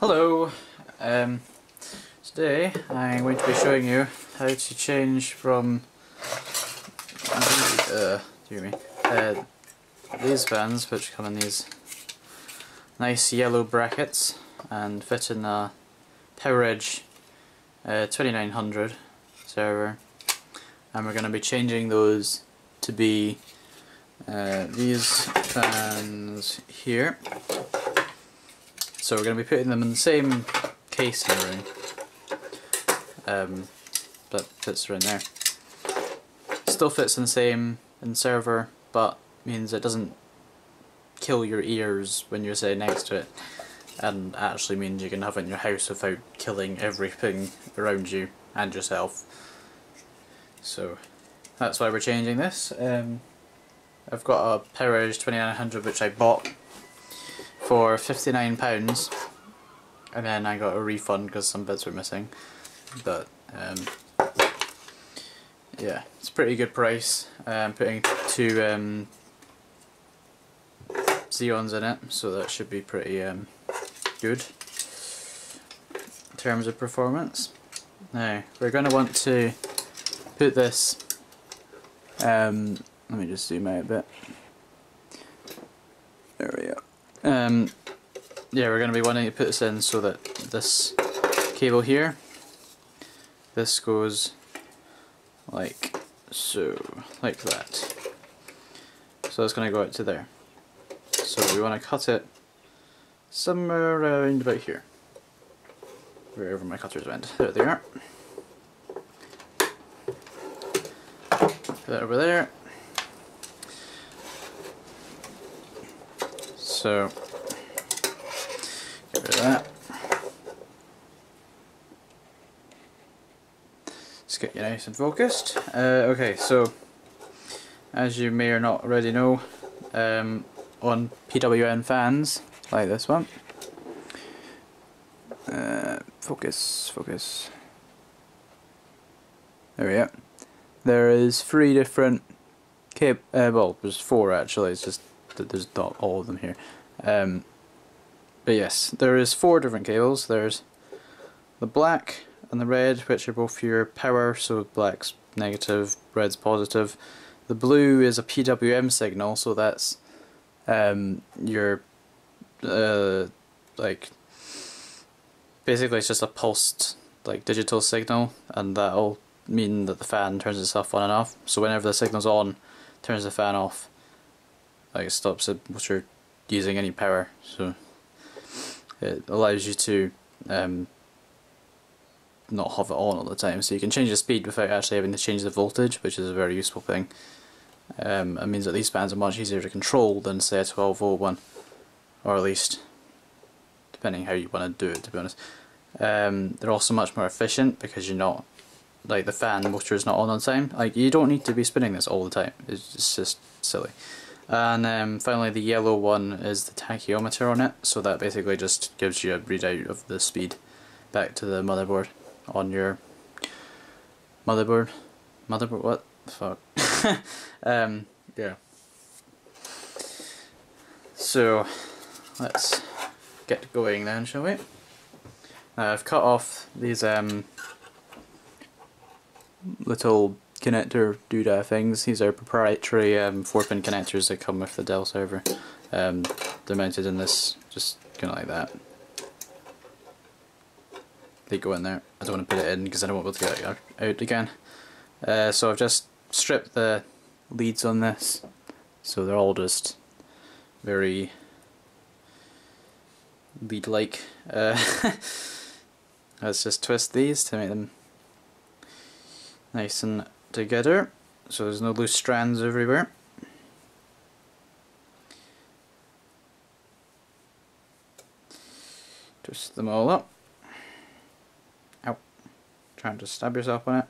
Hello, today I'm going to be showing you how to change from these fans, which come in these nice yellow brackets and fit in a Poweredge 2900 server, and we're going to be changing those to be these fans here. So we're going to be putting them in the same case and ring that fits around there. Still fits in the same server, but means it doesn't kill your ears when you're sitting next to it, and actually means you can have it in your house without killing everything around you and yourself. So that's why we're changing this. I've got a Poweredge 2900 which I bought for £59, and then I got a refund because some bits were missing, but yeah, it's a pretty good price. I'm putting two Xeons in it, so that should be pretty good in terms of performance. Now we're going to want to put this, let me just zoom out a bit, there we go. Yeah, we're going to be wanting to put this in so that this cable here, this goes like so, like that. So it's going to go out to there. So we want to cut it somewhere around about here, wherever my cutters went. There they are. Put that over there. So get rid of that. Let's get you nice and focused. Okay, so as you may or not already know, on PWN fans like this one, focus. There we go. There is 3 different well, there's 4 actually. It's just that there's not all of them here. But yes, there is 4 different cables. There's the black and the red, which are both your power, so black's negative, red's positive. The blue is a PWM signal, so that's your like, basically it's just a pulsed like digital signal, and that'll mean that the fan turns itself on and off. So whenever the signal's on, turns the fan off. Like, it stops it once you're using any power, so it allows you to not have it on all the time. So you can change the speed without actually having to change the voltage, which is a very useful thing. It means that these fans are much easier to control than, say, a 12 volt one, or at least depending how you want to do it, to be honest. They're also much more efficient because you're not, like, the fan motor is not on time. Like, you don't need to be spinning this all the time. It's just silly. And finally, the yellow one is the tachyometer on it, so that basically just gives you a readout of the speed back to the motherboard on your motherboard, what the fuck. Yeah, so let's get going then, shall we? I've cut off these little connector doodah things. These are proprietary 4-pin connectors that come with the Dell server. They're mounted in this, just kind of like that. They go in there. I don't want to put it in because I don't want to be able to get it out again. So I've just stripped the leads on this, so they're all just very lead-like. Let's just twist these to make them nice and together, so there's no loose strands everywhere. Twist them all up. Ow. Trying to stab yourself on it.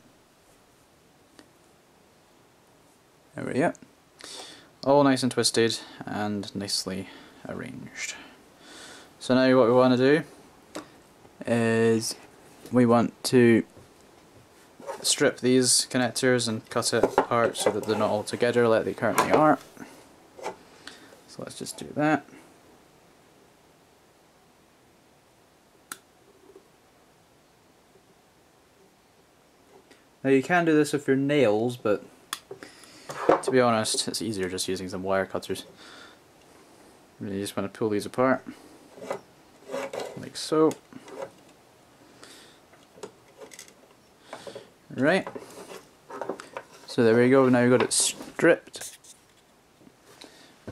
There we go. All nice and twisted and nicely arranged. So now what we want to do is we want to strip these connectors and cut it apart so that they're not all together like they currently are. So let's just do that. Now you can do this with your nails, but to be honest, it's easier just using some wire cutters. You just want to pull these apart, like so. Right. So there we go, now you've got it stripped.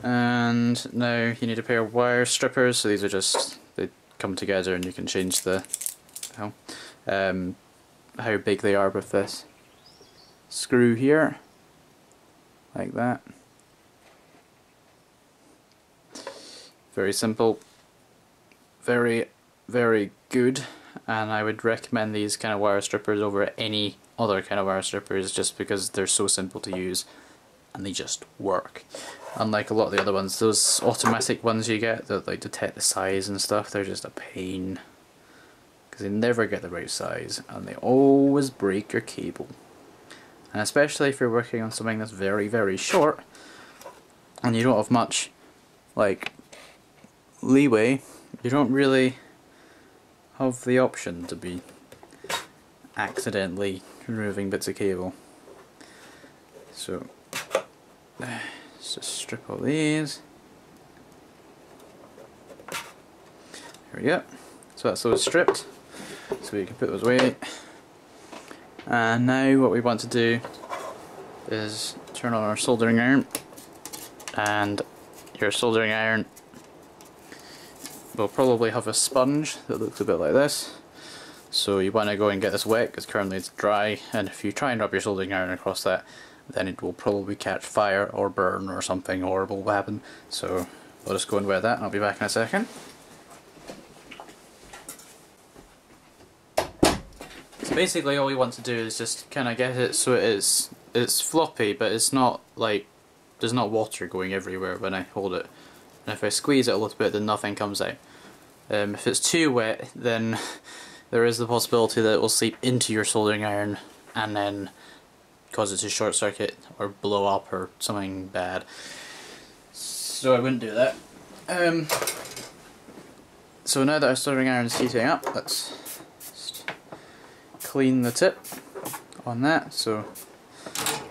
And now you need a pair of wire strippers, so these are just, they come together and you can change the how big they are with this screw here, like that. Very simple, very good, and I would recommend these kind of wire strippers over any other kind of wire strippers just because they're so simple to use and they just work. Unlike a lot of the other ones, those automatic ones you get that like detect the size and stuff, they're just a pain because they never get the right size and they always break your cable. And especially if you're working on something that's very short and you don't have much like leeway, you don't really have the option to be accidentally removing bits of cable. So let's just strip all these. There we go. So that's those stripped, so we can put those away. And now what we want to do is turn on our soldering iron, and your soldering iron will probably have a sponge that looks a bit like this. So you want to go and get this wet because currently it's dry, and if you try and rub your soldering iron across that, then it will probably catch fire or burn or something horrible will happen. So I'll just go and wet that and I'll be back in a second. So basically all we want to do is just kind of get it so it's floppy, but it's not like, there's not water going everywhere when I hold it. And if I squeeze it a little bit, then nothing comes out. If it's too wet, then there is the possibility that it will seep into your soldering iron and then cause it to short circuit or blow up or something bad. So I wouldn't do that. So now that our soldering iron is heating up, let's just clean the tip on that. So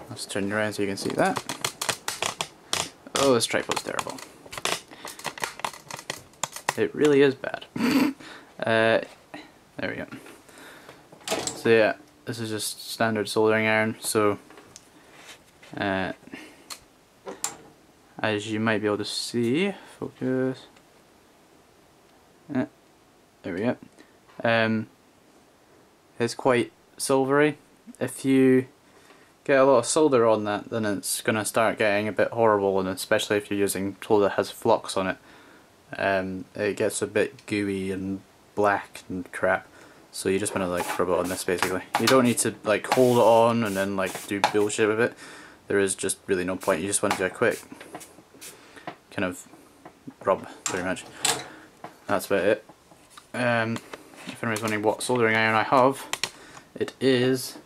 let's turn it around so you can see that. Oh, this tripod's terrible. It really is bad. There we go. So yeah, this is just standard soldering iron. So as you might be able to see, focus. There we go. It's quite silvery. If you get a lot of solder on that, then it's going to start getting a bit horrible, and especially if you're using tool that has flux on it. It gets a bit gooey and black and crap, so you just want to like rub it on this basically. You don't need to like hold it on and then like do bullshit with it. There is just really no point. You just want to do a quick kind of rub, pretty much. That's about it. If anybody's wondering what soldering iron I have, it is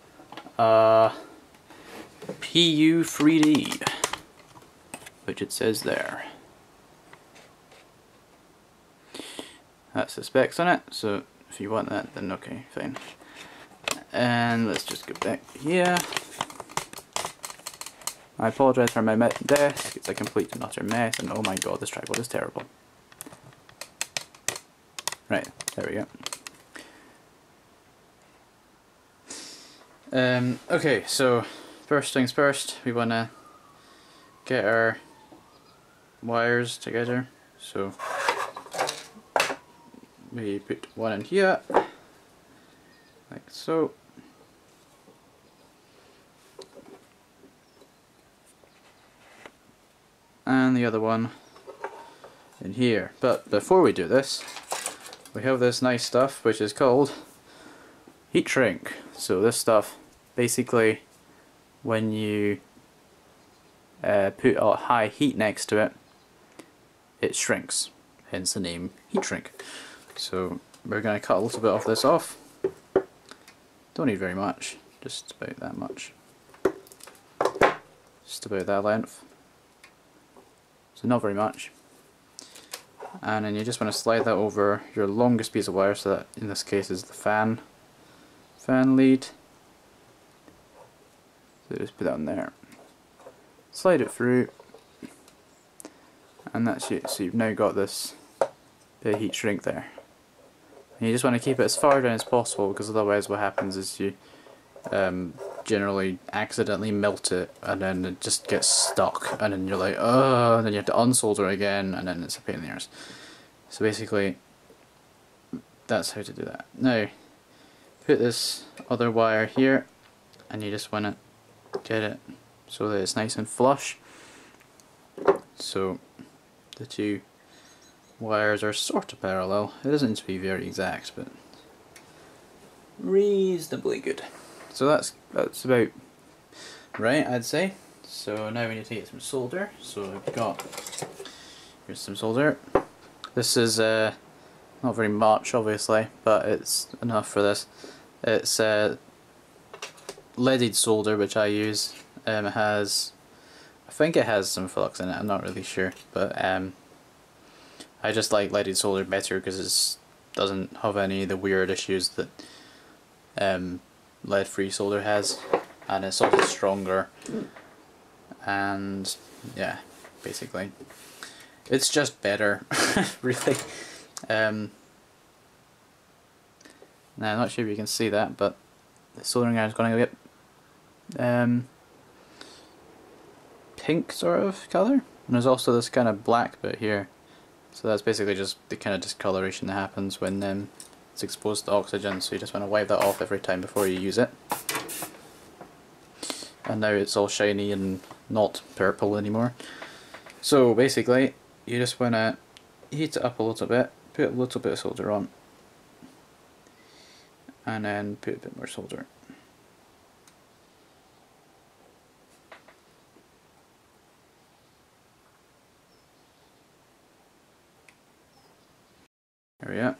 PU3D, which it says there. That's the specs on it, so if you want that, then okay, fine. And let's just go back here. I apologise for my desk, it's a complete and utter mess, and oh my god, this tripod is terrible. Right, there we go. Okay, so first things first, we want to get our wires together. So we put one in here, like so. And the other one in here. But before we do this, we have this nice stuff which is called heat shrink. So this stuff, basically, when you put a high heat next to it, it shrinks, hence the name heat shrink. So we're going to cut a little bit of this off. Don't need very much, just about that much. Just about that length. So not very much. And then you just want to slide that over your longest piece of wire, so that in this case is the fan lead. So just put that on there, slide it through, and that's it. So you've now got this bit of heat shrink there. And you just want to keep it as far down as possible, because otherwise what happens is you generally accidentally melt it, and then it just gets stuck, and then you're like, oh, and then you have to unsolder again, and then it's a pain in the arse. So basically, that's how to do that. Now, put this other wire here, and you just want to get it so that it's nice and flush. So the two wires are sort of parallel. It doesn't need to be very exact, but reasonably good. So that's about right, I'd say. So now we need to get some solder. So I've got, here's some solder. This is not very much, obviously, but it's enough for this. It's leaded solder, which I use. It has, I think it has some flux in it, I'm not really sure, but I just like leaded solder better because it doesn't have any of the weird issues that lead-free solder has, and it's also stronger, and yeah, basically it's just better. Really. Now I'm not sure if you can see that, but the soldering iron is going to get pink sort of colour, and there's also this kind of black bit here, so that's basically just the kind of discoloration that happens when it's exposed to oxygen, so you just want to wipe that off every time before you use it. And now it's all shiny and not purple anymore. So basically you just want to heat it up a little bit, put a little bit of solder on, and then put a bit more solder. There we go.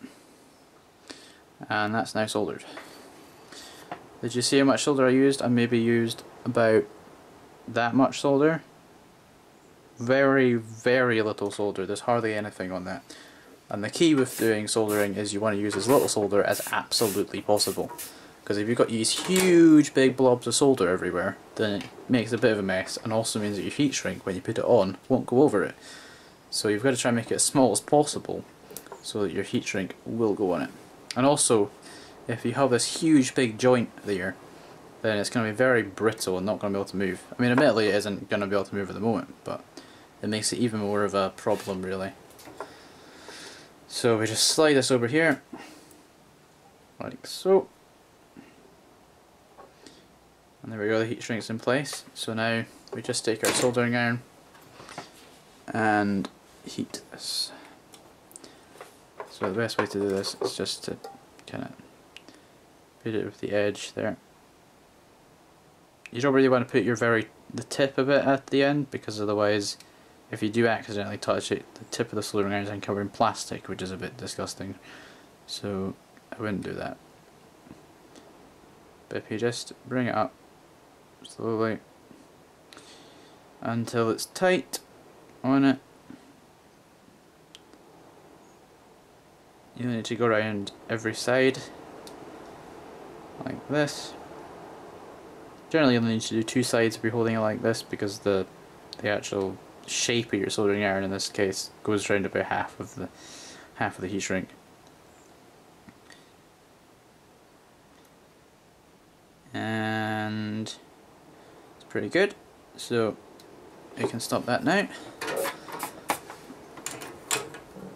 And that's now soldered. Did you see how much solder I used? I maybe used about that much solder. Very, very little solder. There's hardly anything on that. And the key with doing soldering is you want to use as little solder as absolutely possible. Because if you've got these huge big blobs of solder everywhere, then it makes a bit of a mess, and also means that your heat shrink, when you put it on, won't go over it. So you've got to try and make it as small as possible so that your heat shrink will go on it. And also, if you have this huge big joint there, then it's going to be very brittle and not going to be able to move. I mean, admittedly it isn't going to be able to move at the moment, but it makes it even more of a problem, really. So we just slide this over here, like so. And there we go, the heat shrink's in place. So now we just take our soldering iron and heat this. So the best way to do this is just to kind of put it with the edge there. You don't really want to put the tip of it at the end, because otherwise, if you do accidentally touch it, the tip of the soldering iron is then covered in plastic, which is a bit disgusting. So I wouldn't do that. But if you just bring it up slowly until it's tight on it, you need to go around every side like this. Generally you only need to do two sides if you're holding it like this, because the actual shape of your soldering iron in this case goes around about half of the heat shrink. And it's pretty good. So you can stop that now.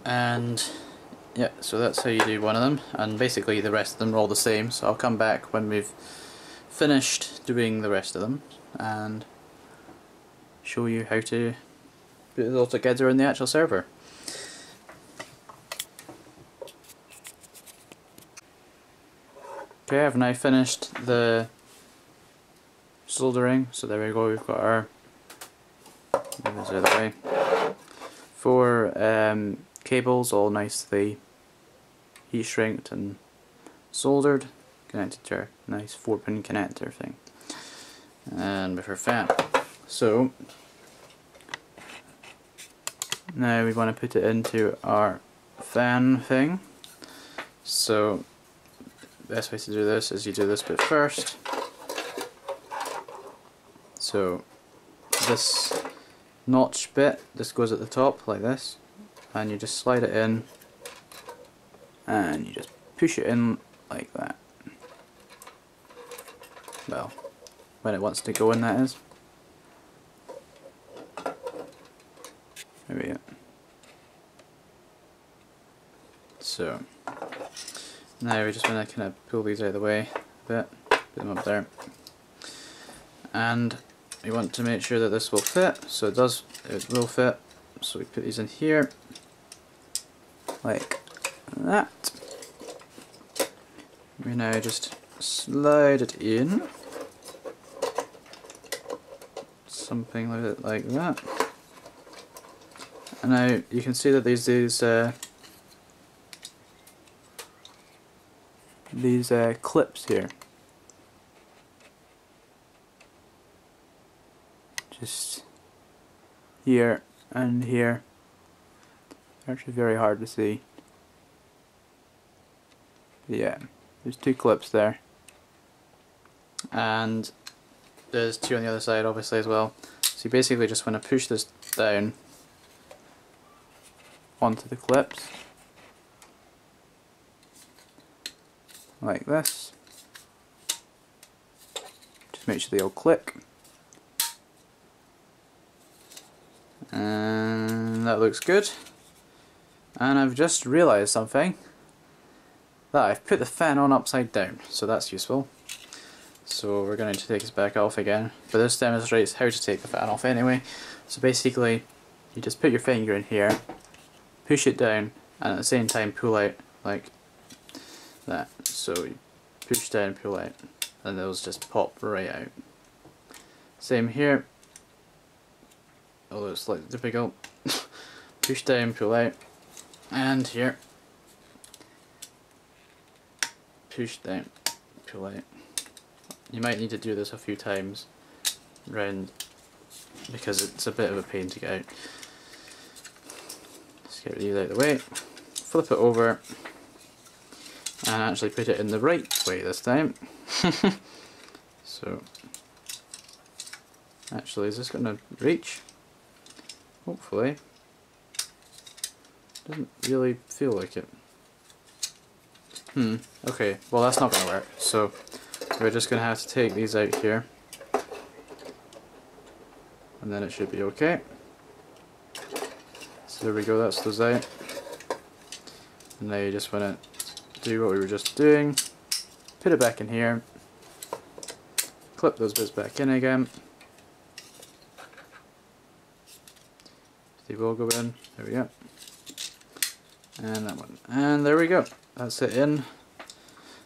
And yeah, so that's how you do one of them, and basically the rest of them are all the same, so I'll come back when we've finished doing the rest of them and show you how to put it all together in the actual server. Okay, I've now finished the soldering, so there we go, we've got our, move this out of the way, 4 cables all nicely heat shrinked and soldered, connected to our nice 4-pin connector thing, and with our fan. So now we want to put it into our fan thing. So the best way to do this is you do this bit first, So this notch bit, this goes at the top like this, and you just slide it in and you just push it in like that. Well, when it wants to go in, that is. There we go. So now we just want to kind of pull these out of the way a bit, put them up there, and we want to make sure that this will fit. So it will fit. So we put these in here like that. We now just slide it in, something like that. And now you can see that these clips here, just here and here, they're actually very hard to see. But yeah, there's two clips there, and there's two on the other side obviously as well. So you basically just want to push this down onto the clips like this. Just make sure they all click, and that looks good. And I've just realised something, that I've put the fan on upside down, so that's useful. So we're going to take this back off again, but this demonstrates how to take the fan off anyway. So basically you just put your finger in here, push it down, and at the same time pull out like that. So you push down, pull out, and those just pop right out. Same here, although it's slightly difficult. Push down, pull out, and here, push down, pull out. You might need to do this a few times round because it's a bit of a pain to get out. Just get these out of the way, flip it over, and actually put it in the right way this time. So, actually, is this going to reach? Hopefully. Doesn't really feel like it. Okay, well that's not going to work. So, we're just going to have to take these out here, and then it should be okay. So there we go, that's those out. And now you just want to do what we were just doing, put it back in here, clip those bits back in again. They will go in, there we go. And that one, and there we go, that's it in.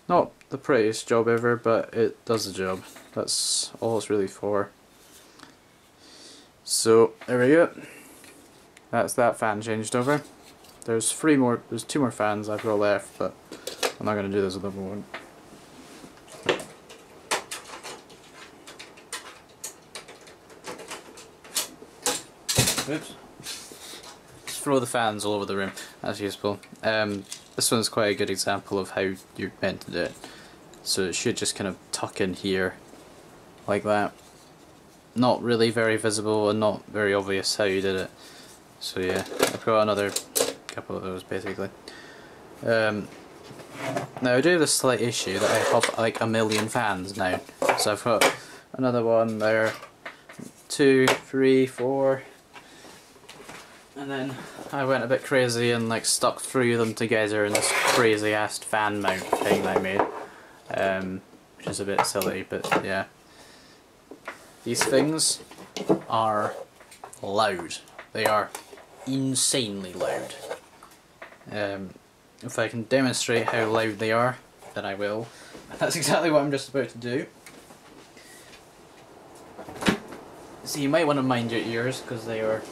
Not the prettiest job ever, but it does the job. That's all it's really for. So there we go. That's that fan changed over. There's two more fans I've got left, but I'm not going to do those at the moment. Oops. Just throw the fans all over the room. That's useful. This one's quite a good example of how you're meant to do it. So it should just kind of tuck in here, like that. Not really very visible and not very obvious how you did it. So yeah, I've got another couple of those basically. Now I do have a slight issue that I have like a million fans now. So I've got another one there, 2, 3, 4. And then I went a bit crazy and like stuck 3 of them together in this crazy ass fan mount thing that I made, which is a bit silly, but yeah. These things are loud. They are insanely loud. If I can demonstrate how loud they are, then I will. That's exactly what I'm just about to do. So you might want to mind your ears because they are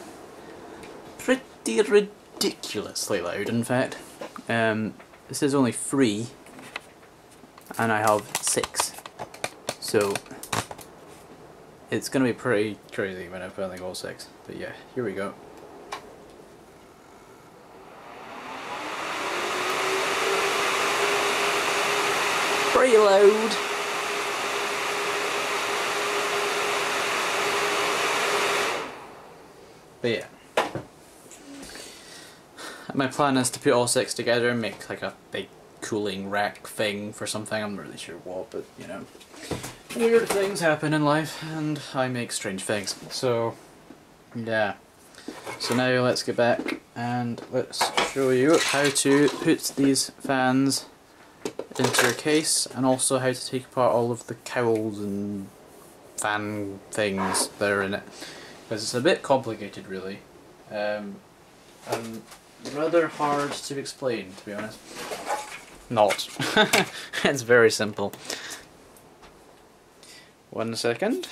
pretty ridiculously loud, in fact. This is only 3 and I have 6, so it's going to be pretty crazy when I finally go all 6. But yeah, here we go. Pretty loud. But yeah. My plan is to put all 6 together and make like a big cooling rack thing for something. I'm not really sure what, but you know, weird things happen in life and I make strange things. So yeah. So now let's get back and let's show you how to put these fans into your case, and also how to take apart all of the cowls and fan things that are in it, because it's a bit complicated really, and rather hard to explain, to be honest. Not. It's very simple. 1 second.